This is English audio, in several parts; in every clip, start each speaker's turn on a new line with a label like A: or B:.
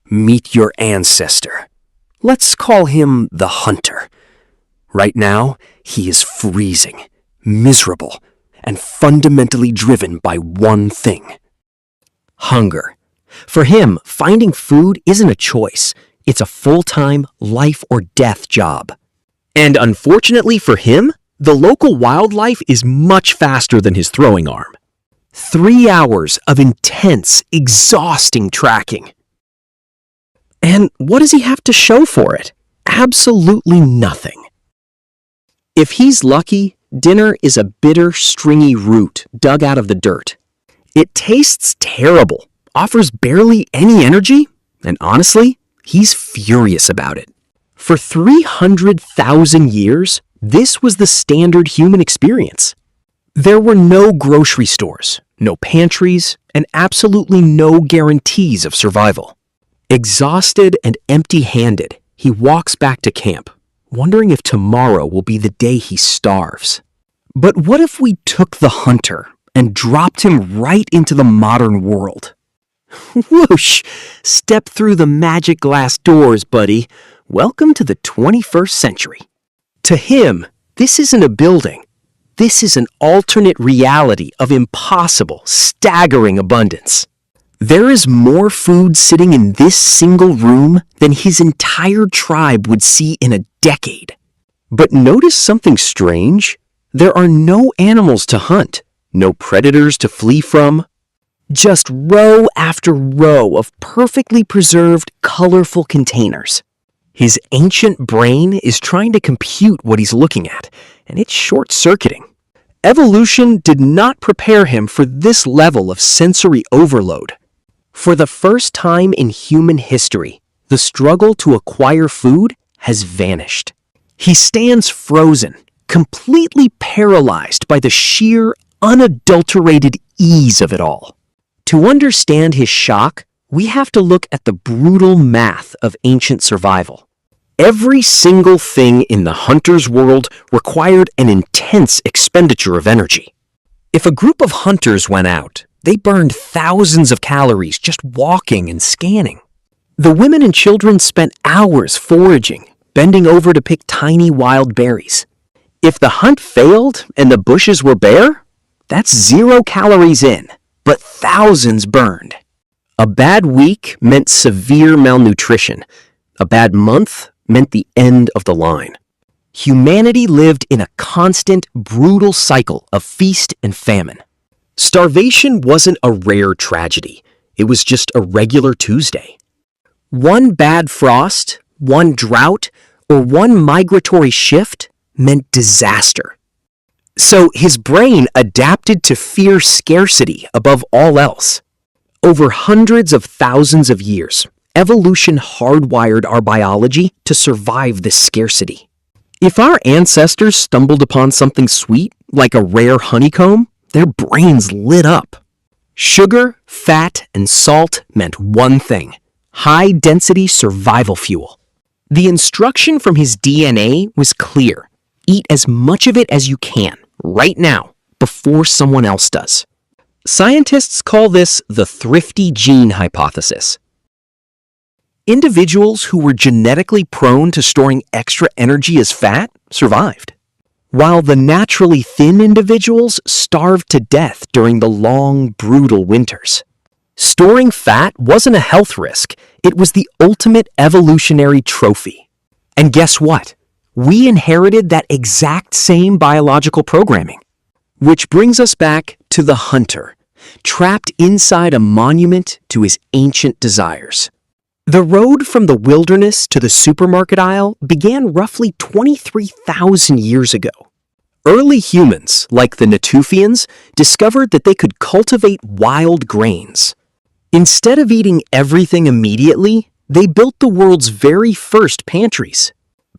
A: Meet your ancestor. Let's call him the hunter. Right now, he is freezing, miserable, and fundamentally driven by one thing: hunger. For him, finding food isn't a choice. It's a full-time, life-or-death job. And unfortunately for him, the local wildlife is much faster than his throwing arm. 3 hours of intense, exhausting tracking. And what does he have to show for it? Absolutely nothing. If he's lucky, dinner is a bitter, stringy root dug out of the dirt. It tastes terrible, offers barely any energy, and honestly, he's furious about it. For 300,000 years, this was the standard human experience. There were no grocery stores, no pantries, and absolutely no guarantees of survival. Exhausted and empty-handed, he walks back to camp, wondering if tomorrow will be the day he starves. But what if we took the hunter and dropped him right into the modern world? Whoosh! Step through the magic glass doors, buddy. Welcome to the 21st century. To him, this isn't a building. This is an alternate reality of impossible, staggering abundance. There is more food sitting in this single room than his entire tribe would see in a decade. But notice something strange. There are no animals to hunt, no predators to flee from. Just row after row of perfectly preserved, colorful containers. His ancient brain is trying to compute what he's looking at, and it's short-circuiting. Evolution did not prepare him for this level of sensory overload. For the first time in human history, the struggle to acquire food has vanished. He stands frozen, completely paralyzed by the sheer, unadulterated ease of it all. To understand his shock, we have to look at the brutal math of ancient survival. Every single thing in the hunter's world required an intense expenditure of energy. If a group of hunters went out, they burned thousands of calories just walking and scanning. The women and children spent hours foraging, bending over to pick tiny wild berries. If the hunt failed and the bushes were bare, that's 0 calories in, but thousands burned. A bad week meant severe malnutrition. A bad month meant the end of the line. Humanity lived in a constant, brutal cycle of feast and famine. Starvation wasn't a rare tragedy. It was just a regular Tuesday. One bad frost, one drought, or one migratory shift meant disaster. So his brain adapted to fear scarcity above all else. Over hundreds of thousands of years, evolution hardwired our biology to survive this scarcity. If our ancestors stumbled upon something sweet, like a rare honeycomb, their brains lit up. Sugar, fat, and salt meant one thing: high-density survival fuel. The instruction from his DNA was clear: eat as much of it as you can, right now, before someone else does. Scientists call this the Thrifty Gene Hypothesis. Individuals who were genetically prone to storing extra energy as fat survived, while the naturally thin individuals starved to death during the long, brutal winters. Storing fat wasn't a health risk, it was the ultimate evolutionary trophy. And guess what? We inherited that exact same biological programming. Which brings us back to the hunter, trapped inside a monument to his ancient desires. The road from the wilderness to the supermarket aisle began roughly 23,000 years ago. Early humans, like the Natufians, discovered that they could cultivate wild grains. Instead of eating everything immediately, they built the world's very first pantries.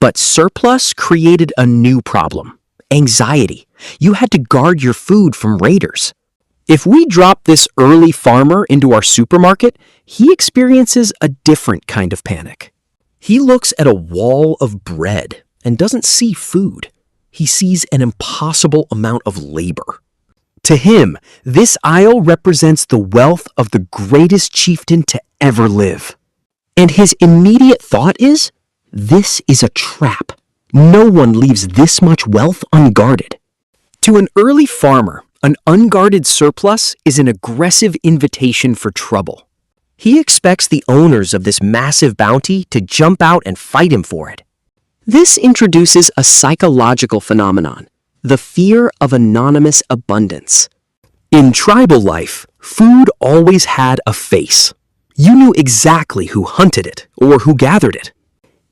A: But surplus created a new problem: anxiety. You had to guard your food from raiders. If we drop this early farmer into our supermarket, he experiences a different kind of panic. He looks at a wall of bread and doesn't see food. He sees an impossible amount of labor. To him, this aisle represents the wealth of the greatest chieftain to ever live. And his immediate thought is, this is a trap. No one leaves this much wealth unguarded. To an early farmer, an unguarded surplus is an aggressive invitation for trouble. He expects the owners of this massive bounty to jump out and fight him for it. This introduces a psychological phenomenon, the fear of anonymous abundance. In tribal life, food always had a face. You knew exactly who hunted it or who gathered it.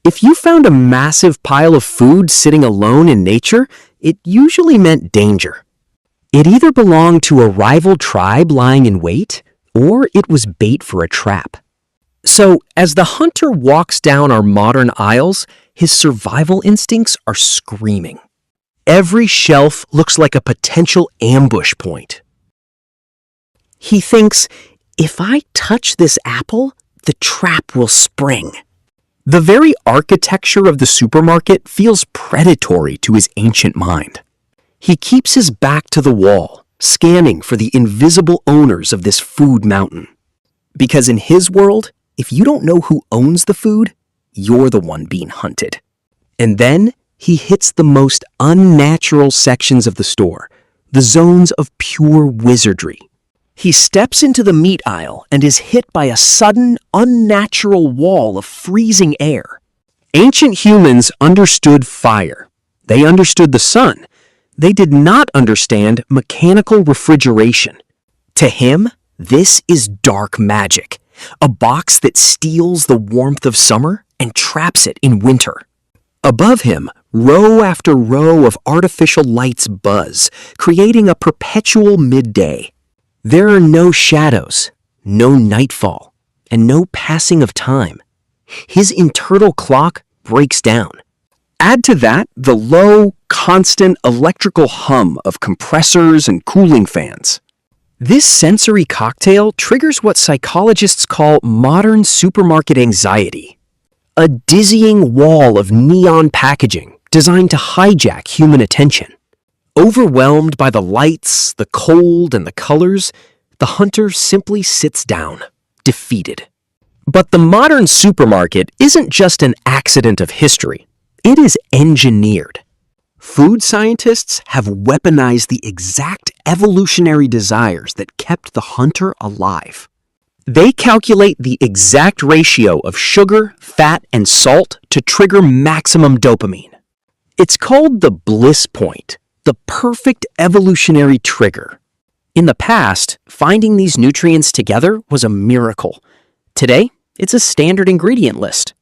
A: If you found a massive pile of food sitting alone in nature, it usually meant danger. It either belonged to a rival tribe lying in wait, or it was bait for a trap. So, as the hunter walks down our modern aisles, his survival instincts are screaming. Every shelf looks like a potential ambush point. He thinks, if I touch this apple, the trap will spring. The very architecture of the supermarket feels predatory to his ancient mind. He keeps his back to the wall, scanning for the invisible owners of this food mountain. Because in his world, if you don't know who owns the food, you're the one being hunted. And then he hits the most unnatural sections of the store, the zones of pure wizardry. He steps into the meat aisle and is hit by a sudden, unnatural wall of freezing air. Ancient humans understood fire. They understood the sun. They did not understand mechanical refrigeration. To him, this is dark magic, a box that steals the warmth of summer and traps it in winter. Above him, row after row of artificial lights buzz, creating a perpetual midday. There are no shadows, no nightfall, and no passing of time. His internal clock breaks down. Add to that the low, constant electrical hum of compressors and cooling fans. This sensory cocktail triggers what psychologists call modern supermarket anxiety, a dizzying wall of neon packaging designed to hijack human attention. Overwhelmed by the lights, the cold, and the colors, the hunter simply sits down, defeated. But the modern supermarket isn't just an accident of history. It is engineered. Food scientists have weaponized the exact evolutionary desires that kept the hunter alive. They calculate the exact ratio of sugar, fat, and salt to trigger maximum dopamine. It's called the Bliss Point, the perfect evolutionary trigger. In the past, finding these nutrients together was a miracle. Today, it's a standard ingredient list.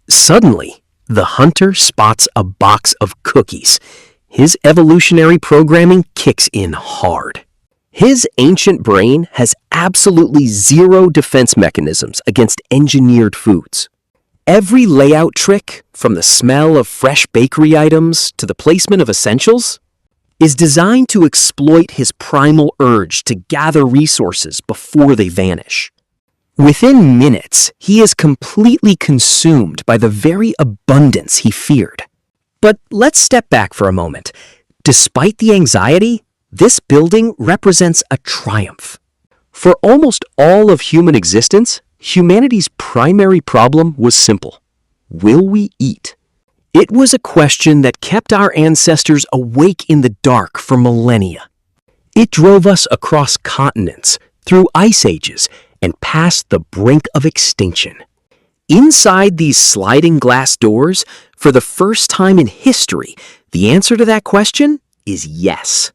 A: Suddenly, the hunter spots a box of cookies. His evolutionary programming kicks in hard. His ancient brain has absolutely zero defense mechanisms against engineered foods. Every layout trick, from the smell of fresh bakery items to the placement of essentials, is designed to exploit his primal urge to gather resources before they vanish. Within minutes, he is completely consumed by the very abundance he feared. But let's step back for a moment. Despite the anxiety, this building represents a triumph. For almost all of human existence, humanity's primary problem was simple. Will we eat? It was a question that kept our ancestors awake in the dark for millennia. It drove us across continents, through ice ages, and past the brink of extinction. Inside these sliding glass doors, for the first time in history, the answer to that question is yes.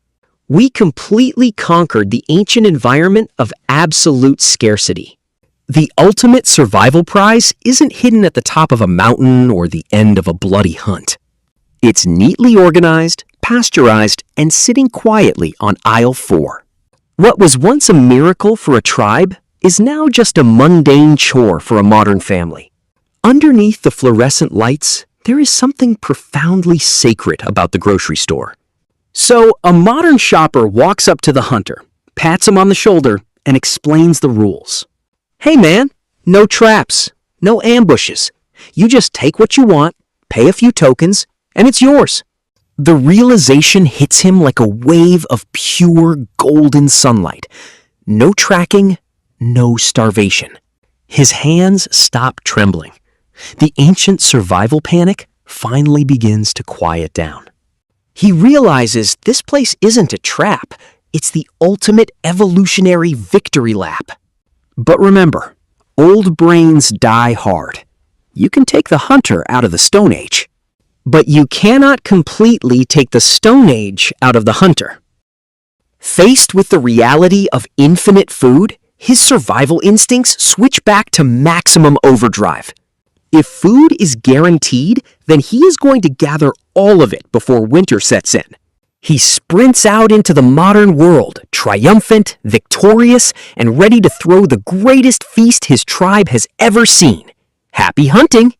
A: We completely conquered the ancient environment of absolute scarcity. The ultimate survival prize isn't hidden at the top of a mountain or the end of a bloody hunt. It's neatly organized, pasteurized, and sitting quietly on aisle 4. What was once a miracle for a tribe is now just a mundane chore for a modern family. Underneath the fluorescent lights, there is something profoundly sacred about the grocery store. So, a modern shopper walks up to the hunter, pats him on the shoulder, and explains the rules. Hey man, no traps, no ambushes. You just take what you want, pay a few tokens, and it's yours. The realization hits him like a wave of pure golden sunlight. No tracking, no starvation. His hands stop trembling. The ancient survival panic finally begins to quiet down. He realizes this place isn't a trap, it's the ultimate evolutionary victory lap. But remember, old brains die hard. You can take the hunter out of the Stone Age, but you cannot completely take the Stone Age out of the hunter. Faced with the reality of infinite food, his survival instincts switch back to maximum overdrive. If food is guaranteed, then he is going to gather all of it before winter sets in. He sprints out into the modern world, triumphant, victorious, and ready to throw the greatest feast his tribe has ever seen. Happy hunting!